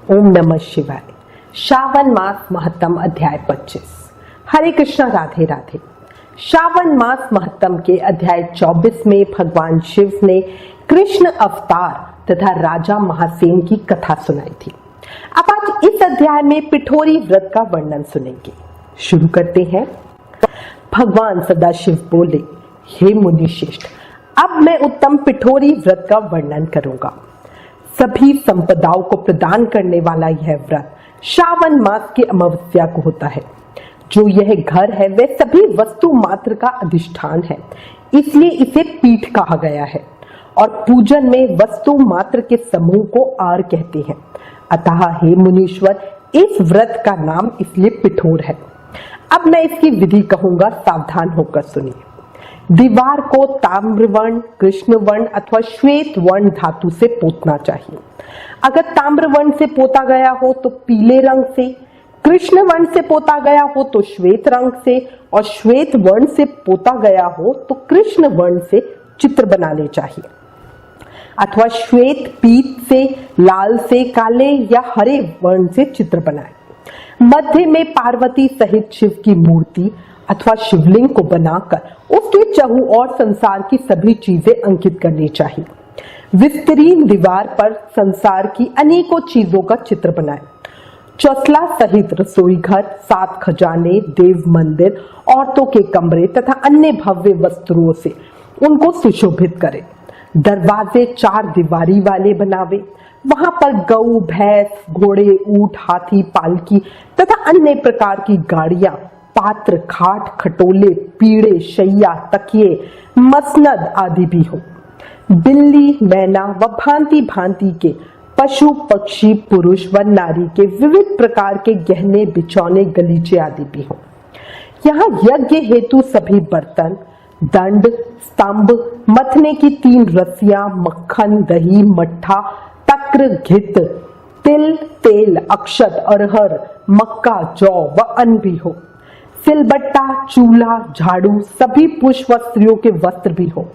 ओम नमः शिवाय। श्रावण मास महत्तम अध्याय 25। हरे कृष्णा, राधे राधे। श्रावण मास महत्तम के अध्याय 24 में भगवान शिव ने कृष्ण अवतार तथा राजा महासेन की कथा सुनाई थी। अब आज इस अध्याय में पिठोरी व्रत का वर्णन सुनेंगे। शुरू करते हैं। भगवान सदाशिव बोले, हे मुनि श्रेष्ठ, अब मैं उत्तम पिठोरी व्रत का वर्णन करूंगा। सभी संपदाओं को प्रदान करने वाला यह व्रत श्रावण मास के अमावस्या को होता है। जो यह घर है वह सभी वस्तु मात्र का अधिष्ठान है, इसलिए इसे पीठ कहा गया है और पूजन में वस्तु मात्र के समूह को आर कहते हैं। अतः हे मुनीश्वर, इस व्रत का नाम इसलिए पिठोर है। अब मैं इसकी विधि कहूंगा, सावधान होकर सुनिए। दीवार को ताम्रवर्ण, कृष्ण वर्ण अथवा श्वेत वर्ण धातु से पोतना चाहिए। अगर ताम्रवर्ण से पोता गया हो तो पीले रंग से, कृष्ण वर्ण से पोता गया हो तो श्वेत रंग से, और श्वेत वर्ण से पोता गया हो तो कृष्ण वर्ण से चित्र बनाने चाहिए। अथवा श्वेत पीत से, लाल से, काले या हरे वर्ण से चित्र बनाए। मध्य में पार्वती सहित शिव की मूर्ति अथवा शिवलिंग को बनाकर उसके चहुओर संसार की सभी चीजें अंकित करनी चाहिए। विस्तरीन दीवार पर संसार की अनेकों चीजों का चित्र बनाएं। चौसला सहित रसोई घर, 7 खजाने, देव मंदिर, औरतों के कमरे तथा अन्य भव्य वस्त्रों से उनको सुशोभित करें। दरवाजे 4 दीवारी वाले बनावे। वहां पर गऊ, भैंस, घोड़े, ऊंट, हाथी, पालकी तथा अन्य प्रकार की गाड़ियां, पात्र, खाट, खटोले, पीढ़े, शैया, तकिए, मसनद आदि भी हो। बिल्ली, मैना व भांति भांति के पशु, पक्षी, पुरुष व नारी के विविध प्रकार के गहने, बिछौने, गलीचे आदि भी हो। यहाँ यज्ञ हेतु सभी बर्तन, दंड, स्तंभ, मथने की 3 रस्सियां, मक्खन, दही, मट्ठा, तक्र, घित, तिल, तेल, अक्षत, अरहर, मक्का, जौ व अन्न भी हो। सिलबट्टा, चूल्हा, झाड़ू, सभी पुरुष व स्त्रियों के वस्त्र भी हो।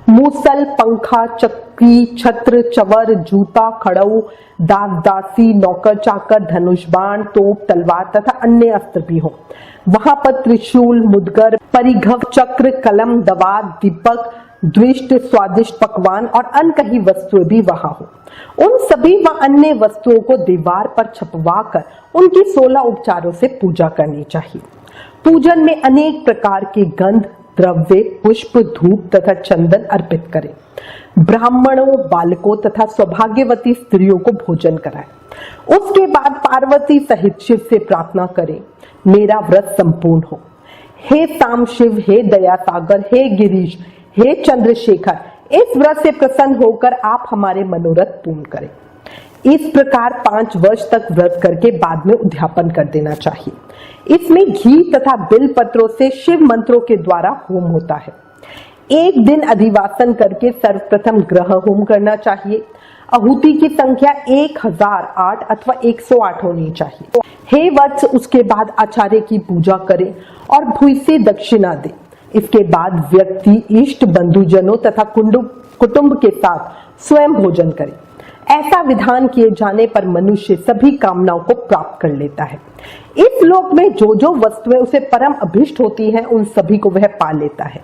मूसल, पंखा, चक्की, छत्र, चवर, जूता, खड़ऊ, दास दासी, नौकर चाकर, धनुष बाण, तोप, तलवार तथा अन्य अस्त्र भी हो। वहां पर त्रिशूल, मुदगर, परिघव, चक्र, कलम, दवात, दीपक, द्विष्ट, स्वादिष्ट पकवान और अन्य कई वस्तुएं भी वहां हो। उन सभी व अन्य वस्तुओं को दीवार पर छपवा कर उनकी 16 उपचारों से पूजा करनी चाहिए। पूजन में अनेक प्रकार के गंध, द्रव्य, पुष्प, धूप तथा चंदन अर्पित करें। ब्राह्मणों, बालकों तथा सौभाग्यवती स्त्रियों को भोजन कराएं। उसके बाद पार्वती सहित शिव से प्रार्थना करें, मेरा व्रत संपूर्ण हो। हे साम शिव, हे दया सागर, हे गिरीश, हे चंद्रशेखर, इस व्रत से प्रसन्न होकर आप हमारे मनोरथ पूर्ण करें। इस प्रकार 5 वर्ष तक व्रत करके बाद में उद्यापन कर देना चाहिए। इसमें घी तथा बिल पत्रों से शिव मंत्रों के द्वारा होम होता है। एक दिन अधिवासन करके सर्वप्रथम ग्रह होम करना चाहिए। आहुति की संख्या 1008 अथवा 108 होनी चाहिए। हे वत्स, उसके बाद आचार्य की पूजा करें और भूय से दक्षिणा दें। इसके बाद व्यक्ति इष्ट बंधुजनों तथा कुटुंब के साथ स्वयं भोजन करे। ऐसा विधान किए जाने पर मनुष्य सभी कामनाओं को प्राप्त कर लेता है। इस लोक में जो जो वस्तुएं उसे परम अभिष्ट होती हैं, उन सभी को वह पा लेता है।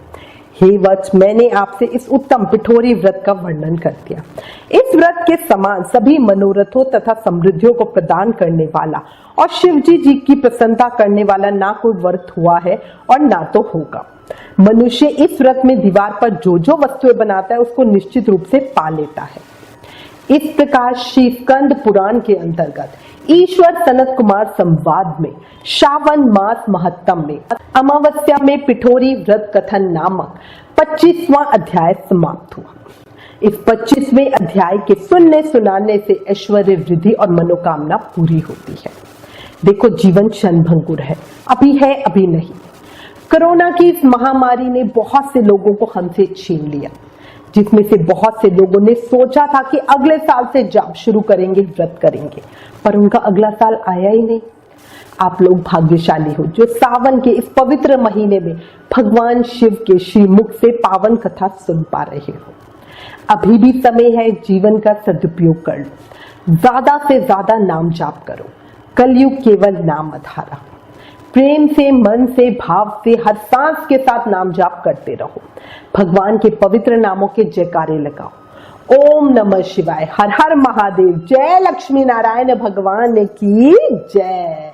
हे वत्स, मैंने आपसे इस उत्तम पिठोरी व्रत का वर्णन कर दिया। इस व्रत के समान सभी मनोरथों तथा समृद्धियों को प्रदान करने वाला और शिवजी जी की प्रसन्नता करने वाला ना कोई व्रत हुआ है और ना तो होगा। मनुष्य इस व्रत में दीवार पर जो जो वस्तुएं बनाता है उसको निश्चित रूप से पा लेता है। इस प्रकार श्री स्कंद पुराण के अंतर्गत ईश्वर सनत कुमार संवाद में श्रावण मास महत्तम में अमावस्या में पिठोरी व्रत कथन नामक 25वां अध्याय समाप्त हुआ। इस 25वें अध्याय के सुनने सुनाने से ऐश्वर्य वृद्धि और मनोकामना पूरी होती है। देखो, जीवन क्षणभंगुर है, अभी है अभी नहीं। कोरोना की इस महामारी ने बहुत से लोगों को हमसे छीन लिया, जिसमें से बहुत से लोगों ने सोचा था कि अगले साल से जाप शुरू करेंगे, व्रत करेंगे, पर उनका अगला साल आया ही नहीं। आप लोग भाग्यशाली हो जो सावन के इस पवित्र महीने में भगवान शिव के श्रीमुख से पावन कथा सुन पा रहे हो। अभी भी समय है, जीवन का सदुपयोग कर लो। ज्यादा से ज्यादा नाम जाप करो। कलयुग केवल नाम आधारा। प्रेम से, मन से, भाव से, हर सांस के साथ नाम जाप करते रहो। भगवान के पवित्र नामों के जयकारे लगाओ। ओम नमः शिवाय, हर हर महादेव, जय लक्ष्मी नारायण भगवान की जय।